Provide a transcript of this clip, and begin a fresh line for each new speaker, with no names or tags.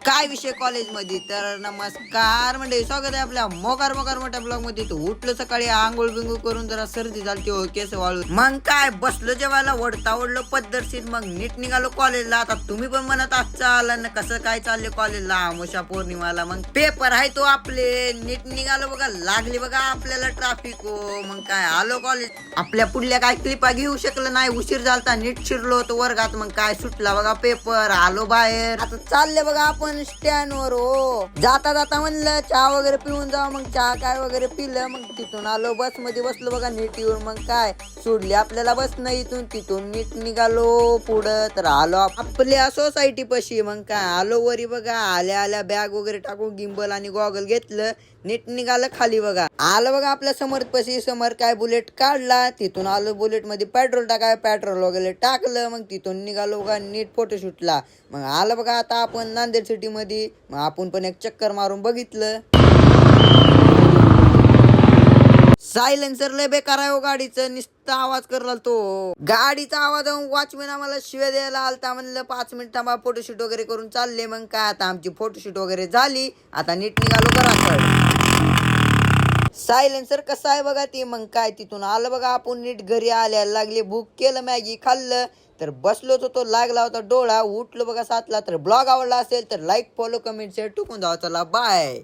काय विषय कॉलेजमध्ये. तर नमस्कार म्हणजे स्वागत आहे आपल्या मोकार मोठ्या ब्लॉग मध्ये. तो उठलो सकाळी आंघोळ बिंगू करून जरा सर्दी झाली हो केस वाळून मग काय बसलो जेवायला ओढलो पद्धतशीर मग नीट निघालो कॉलेजला. आता तुम्ही पण म्हणत आजचा ना कसं काय चालले कॉलेजला आमोशा पौर्णिमाला मग पेपर आहे तो आपले नीट निघालो बघा. लागली बघा आपल्याला ट्रॅफिक हो. मग काय आलो कॉलेज. आपल्या पुढल्या काय क्लिपा घेऊ शकलं नाही उशीर झालता. नीट शिरलो होतो वर्गात मग काय सुटला बघा पेपर. आलो बाहेर आता चालले बघा आपण स्टँड वर हो. जाता जाता म्हणलं चहा वगैरे पिऊन जावं. मग चहा काय वगैरे पिलं. मग तिथून आलो बस मध्ये बसलो बघा नीट येऊन. मग काय सोडली आपल्याला बस नाही इथून. तिथून नीट निघालो पुढं तर आलो आपल्या सोसायटी पशी. मग काय आलो वरी बघा. आल्या बॅग वगैरे टाकून गिंबल आणि गॉगल घेतलं. नीट निघालं खाली बघा. आलं बघा आपल्या समोर पशी. समोर काय बुलेट काढला. तिथून आलो बुलेट मध्ये पेट्रोल टाकाय. पेट्रोल वगैरे टाकलं. मग तिथून निघालो बघा नीट फोटोशूटला. मग आलं बघा आता आपण नांदेड सिटी मध्ये. मग आपण पण एक चक्कर मारून बघितलं. सायलेन्सर लय बेकार आहे हो गाडीचं. नुसता आवाज करला तो. गाडीचा आवाज वॉचमॅन आम्हाला शिव्या द्यायला आलता. म्हणलं 5 मिनिट थांबा फोटोशूट वगैरे करून चालले. मग काय आता आमची फोटोशूट वगैरे झाली. आता नीट निघालो घराकडे. सायलेन्सर कसं आहे बघा ती. मग काय तिथून आलं बघा आपण नीट घरी आल्याला लागले. भूक केलं मॅगी खाल्लं तर बसलो तो लागला होता डोळा. उठलो बघा 7ला. तर ब्लॉग आवडला असेल तर लाईक फॉलो कमेंट शेअर टुकून जावा. चला बाय.